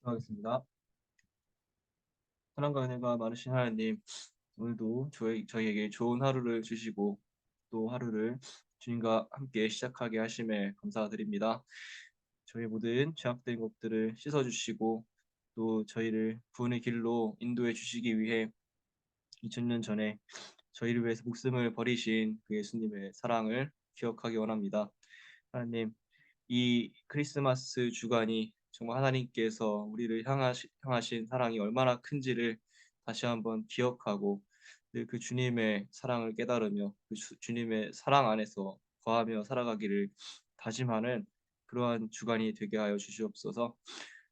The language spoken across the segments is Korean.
하겠습니다. 사랑과 은혜가 많으신 하나님, 오늘도 저희에게 좋은 하루를 주시고 또 하루를 주님과 함께 시작하게 하심에 감사드립니다. 저희 모든 죄악된 것들을 씻어주시고 또 저희를 구원의 길로 인도해 주시기 위해 2000년 전에 저희를 위해서 목숨을 버리신 그 예수님의 사랑을 기억하기 원합니다. 하나님, 이 크리스마스 주간이 정말 하나님께서 우리를 향하신 사랑이 얼마나 큰지를 다시 한번 기억하고 늘 그 주님의 사랑을 깨달으며 그 주님의 사랑 안에서 거하며 살아가기를 다짐하는 그러한 주간이 되게 하여 주시옵소서.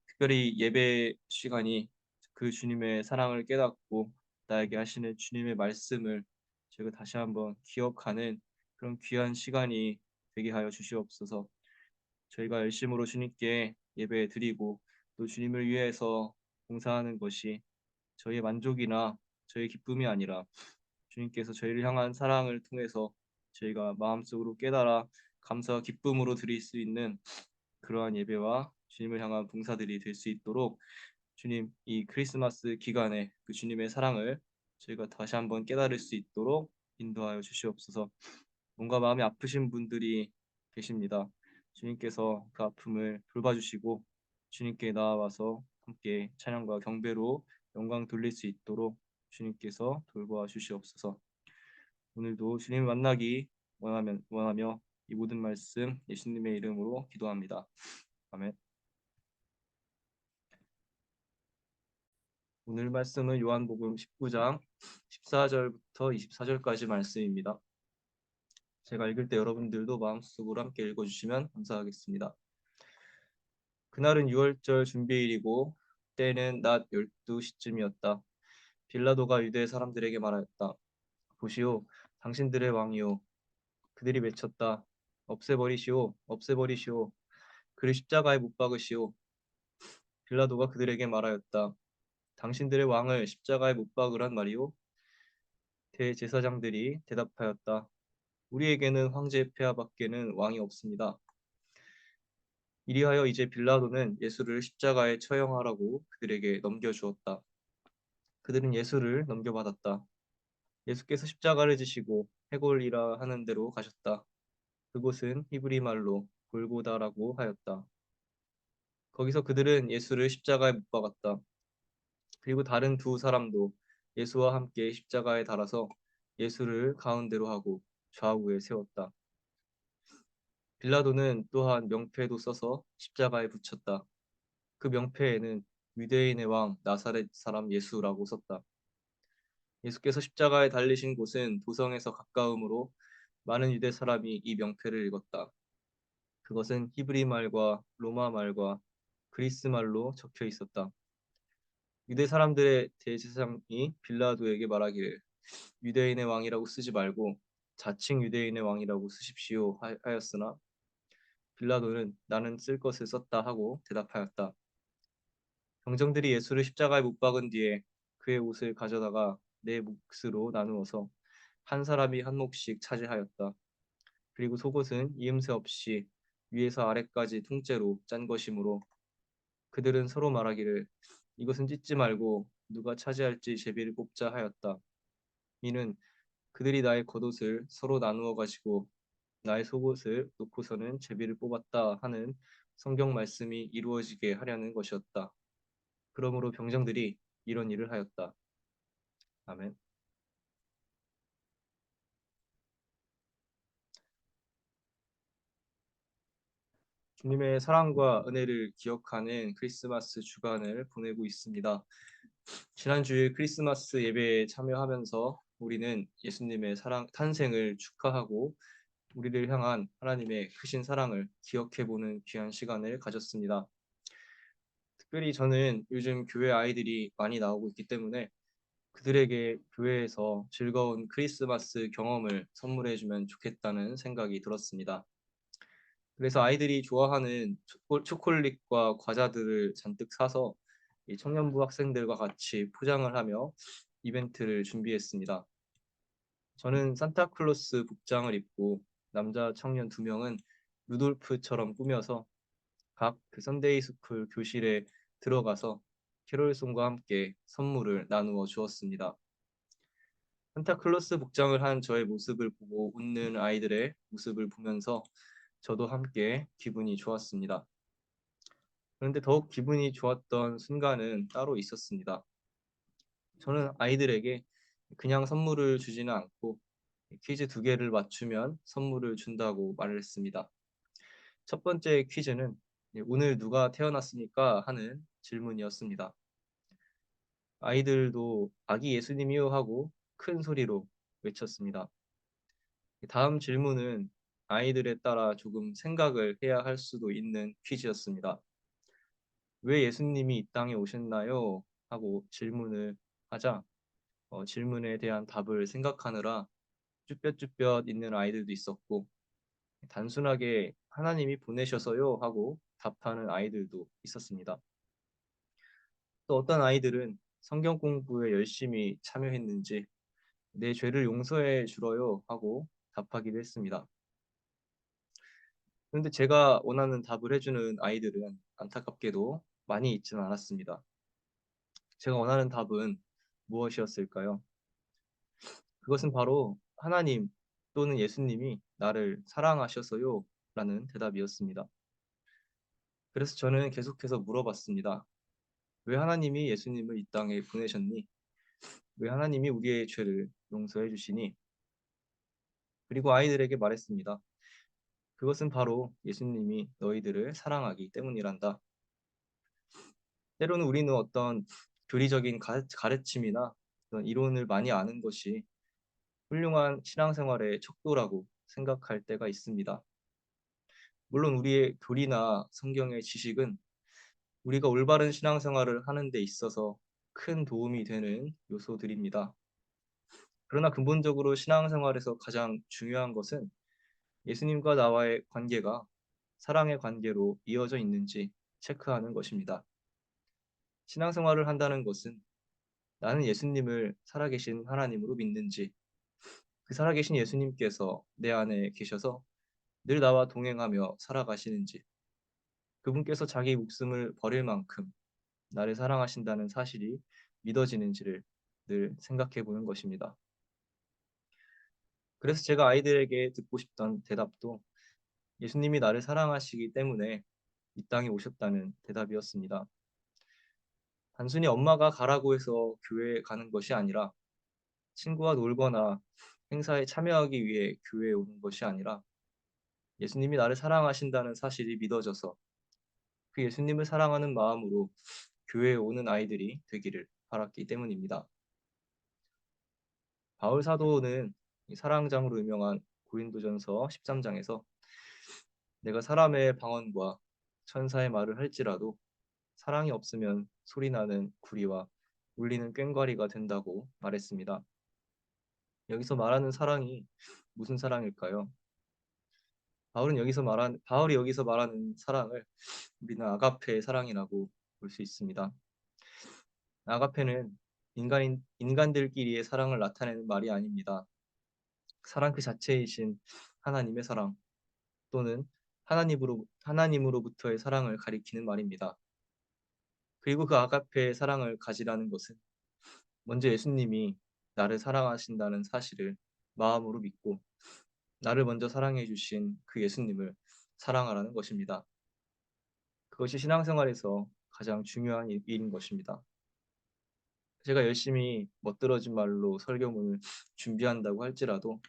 특별히 예배 시간이 그 주님의 사랑을 깨닫고 나에게 하시는 주님의 말씀을 제가 다시 한번 기억하는 그런 귀한 시간이 되게 하여 주시옵소서. 저희가 열심으로 주님께 예배 드리고 또 주님을 위해서 봉사하는 것이 저희의 만족이나 저희의 기쁨이 아니라 주님께서 저희를 향한 사랑을 통해서 저희가 마음속으로 깨달아 감사와 기쁨으로 드릴 수 있는 그러한 예배와 주님을 향한 봉사들이 될 수 있도록 주님, 이 크리스마스 기간에 그 주님의 사랑을 저희가 다시 한번 깨달을 수 있도록 인도하여 주시옵소서. 뭔가 마음이 아프신 분들이 계십니다. 주님께서 그 아픔을 돌봐주시고 주님께 나와서 함께 찬양과 경배로 영광 돌릴 수 있도록 주님께서 돌보아 주시옵소서. 오늘도 주님 만나기 원하며 이 모든 말씀 예수님의 이름으로 기도합니다. 아멘. 오늘 말씀은 요한복음 19장 14절부터 24절까지 말씀입니다. 제가 읽을 때 여러분들도 마음속으로 함께 읽어주시면 감사하겠습니다. 그날은 유월절 준비일이고 때는 낮 12시쯤이었다. 빌라도가 유대 사람들에게 말하였다. 보시오, 당신들의 왕이요. 그들이 외쳤다. 없애버리시오, 없애버리시오. 그를 십자가에 못 박으시오. 빌라도가 그들에게 말하였다. 당신들의 왕을 십자가에 못 박으란 말이오. 대제사장들이 대답하였다. 우리에게는 황제 폐하밖에는 왕이 없습니다. 이리하여 이제 빌라도는 예수를 십자가에 처형하라고 그들에게 넘겨주었다. 그들은 예수를 넘겨받았다. 예수께서 십자가를 지시고 해골이라 하는 데로 가셨다. 그곳은 히브리 말로 골고다라고 하였다. 거기서 그들은 예수를 십자가에 못 박았다. 그리고 다른 두 사람도 예수와 함께 십자가에 달아서 예수를 가운데로 하고 좌우에 세웠다. 빌라도는 또한 명패도 써서 십자가에 붙였다. 그 명패에는 유대인의 왕 나사렛 사람 예수라고 썼다. 예수께서 십자가에 달리신 곳은 도성에서 가까우므로 많은 유대 사람이 이 명패를 읽었다. 그것은 히브리 말과 로마 말과 그리스 말로 적혀 있었다. 유대 사람들의 대제사장이 빌라도에게 말하기를 유대인의 왕이라고 쓰지 말고 자칭 유대인의 왕이라고 쓰십시오 하였으나 빌라도는 나는 쓸 것을 썼다 하고 대답하였다. 병정들이 예수를 십자가에 못 박은 뒤에 그의 옷을 가져다가 네 몫으로 나누어서 한 사람이 한 몫씩 차지하였다. 그리고 속옷은 이음새 없이 위에서 아래까지 통째로 짠 것이므로 그들은 서로 말하기를 이것은 찢지 말고 누가 차지할지 제비를 뽑자 하였다. 이는 그들이 나의 겉옷을 서로 나누어 가지고 나의 속옷을 놓고서는 제비를 뽑았다 하는 성경 말씀이 이루어지게 하려는 것이었다. 그러므로 병정들이 이런 일을 하였다. 아멘. 주님의 사랑과 은혜를 기억하는 크리스마스 주간을 보내고 있습니다. 지난주에 크리스마스 예배에 참여하면서 우리는 예수님의 사랑 탄생을 축하하고 우리를 향한 하나님의 크신 사랑을 기억해보는 귀한 시간을 가졌습니다. 특별히 저는 요즘 교회 아이들이 많이 나오고 있기 때문에 그들에게 교회에서 즐거운 크리스마스 경험을 선물해주면 좋겠다는 생각이 들었습니다. 그래서 아이들이 좋아하는 초콜릿과 과자들을 잔뜩 사서 이 청년부 학생들과 같이 포장을 하며 이벤트를 준비했습니다. 저는 산타클로스 복장을 입고 남자 청년 2명은 루돌프처럼 꾸며서 각 그 선데이 스쿨 교실에 들어가서 캐롤송과 함께 선물을 나누어 주었습니다. 산타클로스 복장을 한 저의 모습을 보고 웃는 아이들의 모습을 보면서 저도 함께 기분이 좋았습니다. 그런데 더욱 기분이 좋았던 순간은 따로 있었습니다. 저는 아이들에게 그냥 선물을 주지는 않고 퀴즈 2개를 맞추면 선물을 준다고 말을 했습니다. 첫 번째 퀴즈는 오늘 누가 태어났습니까? 하는 질문이었습니다. 아이들도 아기 예수님이요 하고 큰 소리로 외쳤습니다. 다음 질문은 아이들에 따라 조금 생각을 해야 할 수도 있는 퀴즈였습니다. 왜 예수님이 이 땅에 오셨나요? 하고 질문을 하자 질문에 대한 답을 생각하느라 쭈뼛쭈뼛 있는 아이들도 있었고 단순하게 하나님이 보내셔서요 하고 답하는 아이들도 있었습니다. 또 어떤 아이들은 성경 공부에 열심히 참여했는지 내 죄를 용서해 주러요 하고 답하기도 했습니다. 그런데 제가 원하는 답을 해주는 아이들은 안타깝게도 많이 있지는 않았습니다. 제가 원하는 답은 무엇이었을까요? 그것은 바로 하나님 또는 예수님이 나를 사랑하셔서요 라는 대답이었습니다. 그래서 저는 계속해서 물어봤습니다. 왜 하나님이 예수님을 이 땅에 보내셨니? 왜 하나님이 우리의 죄를 용서해 주시니? 그리고 아이들에게 말했습니다. 그것은 바로 예수님이 너희들을 사랑하기 때문이란다. 때로는 우리는 어떤 교리적인 가르침이나 그런 이론을 많이 아는 것이 훌륭한 신앙생활의 척도라고 생각할 때가 있습니다. 물론 우리의 교리나 성경의 지식은 우리가 올바른 신앙생활을 하는 데 있어서 큰 도움이 되는 요소들입니다. 그러나 근본적으로 신앙생활에서 가장 중요한 것은 예수님과 나와의 관계가 사랑의 관계로 이어져 있는지 체크하는 것입니다. 신앙생활을 한다는 것은 나는 예수님을 살아계신 하나님으로 믿는지, 그 살아계신 예수님께서 내 안에 계셔서 늘 나와 동행하며 살아가시는지, 그분께서 자기 목숨을 버릴 만큼 나를 사랑하신다는 사실이 믿어지는지를 늘 생각해 보는 것입니다. 그래서 제가 아이들에게 듣고 싶던 대답도 예수님이 나를 사랑하시기 때문에 이 땅에 오셨다는 대답이었습니다. 단순히 엄마가 가라고 해서 교회에 가는 것이 아니라 친구와 놀거나 행사에 참여하기 위해 교회에 오는 것이 아니라 예수님이 나를 사랑하신다는 사실이 믿어져서 그 예수님을 사랑하는 마음으로 교회에 오는 아이들이 되기를 바랐기 때문입니다. 바울 사도는 사랑장으로 유명한 고린도전서 13장에서 내가 사람의 방언과 천사의 말을 할지라도 사랑이 없으면 소리나는 구리와 울리는 꽹과리가 된다고 말했습니다. 여기서 말하는 사랑이 무슨 사랑일까요? 바울이 여기서 말하는 사랑을 우리는 아가페의 사랑이라고 볼 수 있습니다. 아가페는 인간들끼리의 사랑을 나타내는 말이 아닙니다. 사랑 그 자체이신 하나님의 사랑 또는 하나님으로부터의 사랑을 가리키는 말입니다. 그리고 그 아가페의 사랑을 가지라는 것은 먼저 예수님이 나를 사랑하신다는 사실을 마음으로 믿고 나를 먼저 사랑해 주신 그 예수님을 사랑하라는 것입니다. 그것이 신앙생활에서 가장 중요한 일인 것입니다. 제가 열심히 멋들어진 말로 설교문을 준비한다고 할지라도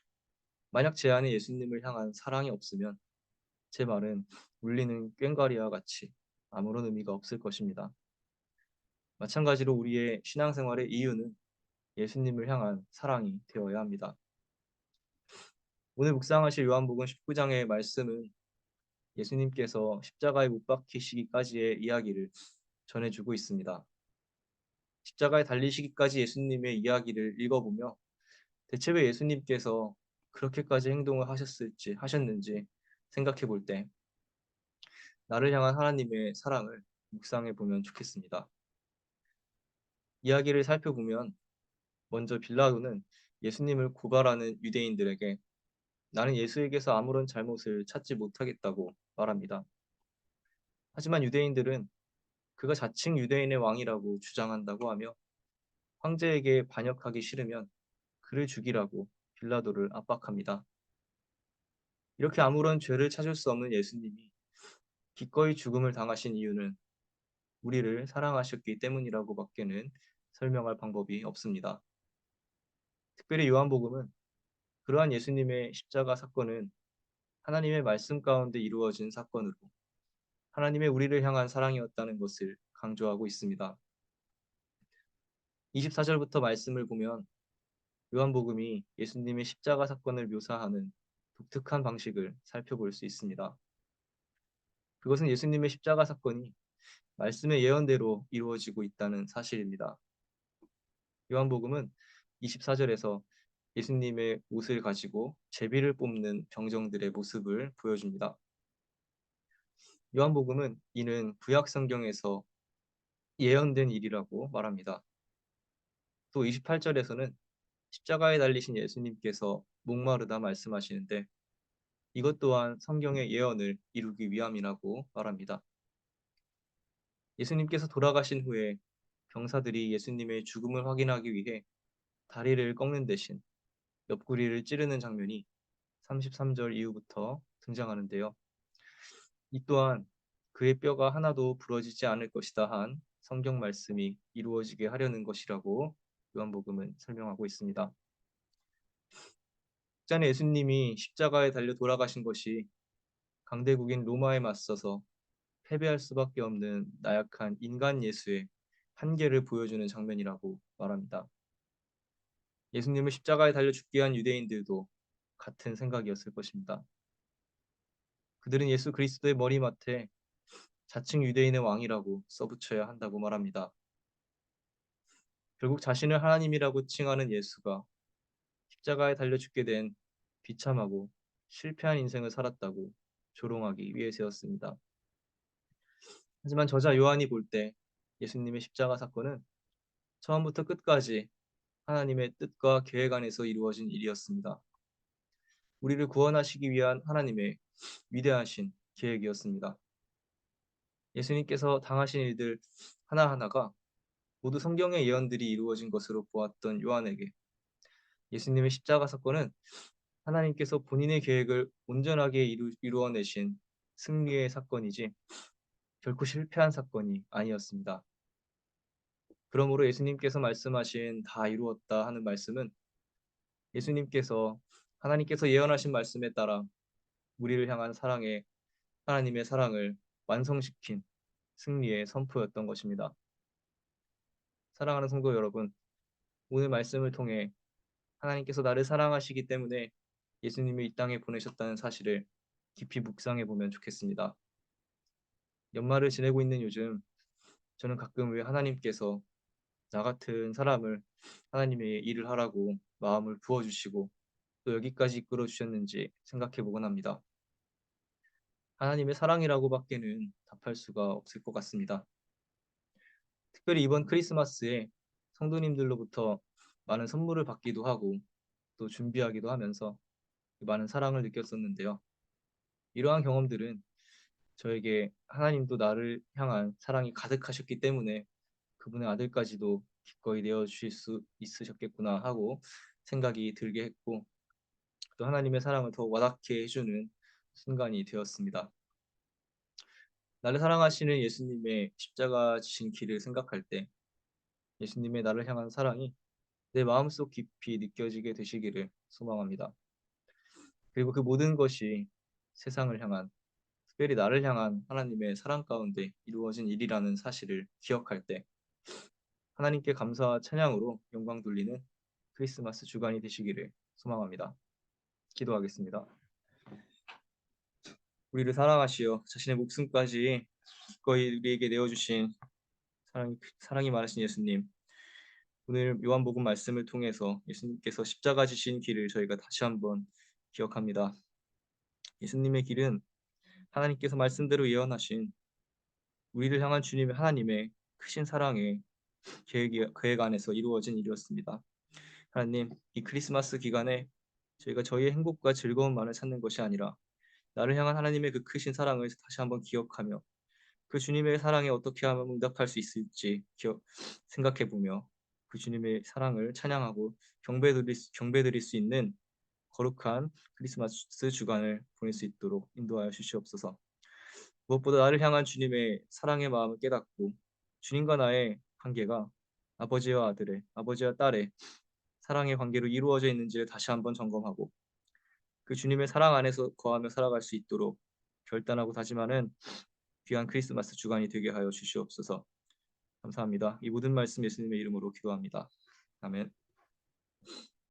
만약 제 안에 예수님을 향한 사랑이 없으면 제 말은 울리는 꽹과리와 같이 아무런 의미가 없을 것입니다. 마찬가지로 우리의 신앙생활의 이유는 예수님을 향한 사랑이 되어야 합니다. 오늘 묵상하실 요한복음 19장의 말씀은 예수님께서 십자가에 못 박히시기까지의 이야기를 전해주고 있습니다. 십자가에 달리시기까지 예수님의 이야기를 읽어보며 대체 왜 예수님께서 그렇게까지 행동을 하셨는지 생각해 볼 때 나를 향한 하나님의 사랑을 묵상해 보면 좋겠습니다. 이야기를 살펴보면 먼저 빌라도는 예수님을 고발하는 유대인들에게 나는 예수에게서 아무런 잘못을 찾지 못하겠다고 말합니다. 하지만 유대인들은 그가 자칭 유대인의 왕이라고 주장한다고 하며 황제에게 반역하기 싫으면 그를 죽이라고 빌라도를 압박합니다. 이렇게 아무런 죄를 찾을 수 없는 예수님이 기꺼이 죽음을 당하신 이유는 우리를 사랑하셨기 때문이라고밖에는 설명할 방법이 없습니다. 특별히 요한복음은 그러한 예수님의 십자가 사건은 하나님의 말씀 가운데 이루어진 사건으로 하나님의 우리를 향한 사랑이었다는 것을 강조하고 있습니다. 24절부터 말씀을 보면 요한복음이 예수님의 십자가 사건을 묘사하는 독특한 방식을 살펴볼 수 있습니다. 그것은 예수님의 십자가 사건이 말씀의 예언대로 이루어지고 있다는 사실입니다. 요한복음은 24절에서 예수님의 옷을 가지고 제비를 뽑는 병정들의 모습을 보여줍니다. 요한복음은 이는 구약 성경에서 예언된 일이라고 말합니다. 또 28절에서는 십자가에 달리신 예수님께서 목마르다 말씀하시는데 이것 또한 성경의 예언을 이루기 위함이라고 말합니다. 예수님께서 돌아가신 후에 병사들이 예수님의 죽음을 확인하기 위해 다리를 꺾는 대신 옆구리를 찌르는 장면이 33절 이후부터 등장하는데요. 이 또한 그의 뼈가 하나도 부러지지 않을 것이다 한 성경 말씀이 이루어지게 하려는 것이라고 요한복음은 설명하고 있습니다. 전에 예수님이 십자가에 달려 돌아가신 것이 강대국인 로마에 맞서서 패배할 수밖에 없는 나약한 인간 예수의 한계를 보여주는 장면이라고 말합니다. 예수님을 십자가에 달려 죽게 한 유대인들도 같은 생각이었을 것입니다. 그들은 예수 그리스도의 머리맡에 자칭 유대인의 왕이라고 써붙여야 한다고 말합니다. 결국 자신을 하나님이라고 칭하는 예수가 십자가에 달려 죽게 된 비참하고 실패한 인생을 살았다고 조롱하기 위해서였습니다. 하지만 저자 요한이 볼 때 예수님의 십자가 사건은 처음부터 끝까지 하나님의 뜻과 계획 안에서 이루어진 일이었습니다. 우리를 구원하시기 위한 하나님의 위대하신 계획이었습니다. 예수님께서 당하신 일들 하나하나가 모두 성경의 예언들이 이루어진 것으로 보았던 요한에게 예수님의 십자가 사건은 하나님께서 본인의 계획을 온전하게 이루어내신 승리의 사건이지 결코 실패한 사건이 아니었습니다. 그러므로 예수님께서 말씀하신 다 이루었다 하는 말씀은 예수님께서 하나님께서 예언하신 말씀에 따라 우리를 향한 하나님의 사랑을 완성시킨 승리의 선포였던 것입니다. 사랑하는 성도 여러분, 오늘 말씀을 통해 하나님께서 나를 사랑하시기 때문에 예수님을 이 땅에 보내셨다는 사실을 깊이 묵상해 보면 좋겠습니다. 연말을 지내고 있는 요즘 저는 가끔 왜 하나님께서 나 같은 사람을 하나님의 일을 하라고 마음을 부어주시고 또 여기까지 이끌어 주셨는지 생각해 보곤 합니다. 하나님의 사랑이라고밖에는 답할 수가 없을 것 같습니다. 특별히 이번 크리스마스에 성도님들로부터 많은 선물을 받기도 하고 또 준비하기도 하면서 많은 사랑을 느꼈었는데요. 이러한 경험들은 저에게 하나님도 나를 향한 사랑이 가득하셨기 때문에 그분의 아들까지도 기꺼이 내어주실 수 있으셨겠구나 하고 생각이 들게 했고 또 하나님의 사랑을 더 와닿게 해주는 순간이 되었습니다. 나를 사랑하시는 예수님의 십자가 지신 길을 생각할 때 예수님의 나를 향한 사랑이 내 마음속 깊이 느껴지게 되시기를 소망합니다. 그리고 그 모든 것이 세상을 향한, 특별히 나를 향한 하나님의 사랑 가운데 이루어진 일이라는 사실을 기억할 때 하나님께 감사와 찬양으로 영광 돌리는 크리스마스 주간이 되시기를 소망합니다. 기도하겠습니다. 우리를 사랑하시어 자신의 목숨까지 기꺼이 우리에게 내어주신 사랑이 많으신 예수님, 오늘 요한복음 말씀을 통해서 예수님께서 십자가 지신 길을 저희가 다시 한번 기억합니다. 예수님의 길은 하나님께서 말씀대로 예언하신 우리를 향한 주님의 하나님의 크신 사랑의 계획 안에서 이루어진 일이었습니다. 하나님, 이 크리스마스 기간에 저희가 저희의 행복과 즐거움만을 찾는 것이 아니라 나를 향한 하나님의 그 크신 사랑을 다시 한번 기억하며 그 주님의 사랑에 어떻게 하면 응답할 수 있을지 생각해 보며 그 주님의 사랑을 찬양하고 경배드릴 수 있는 거룩한 크리스마스 주간을 보낼 수 있도록 인도하여 주시옵소서. 무엇보다 나를 향한 주님의 사랑의 마음을 깨닫고 주님과 나의 관계가 아버지와 아들의, 아버지와 딸의 사랑의 관계로 이루어져 있는지를 다시 한번 점검하고 그 주님의 사랑 안에서 거하며 살아갈 수 있도록 결단하고 다짐하는 귀한 크리스마스 주간이 되게 하여 주시옵소서. 감사합니다. 이 모든 말씀 예수님의 이름으로 기도합니다. 아멘.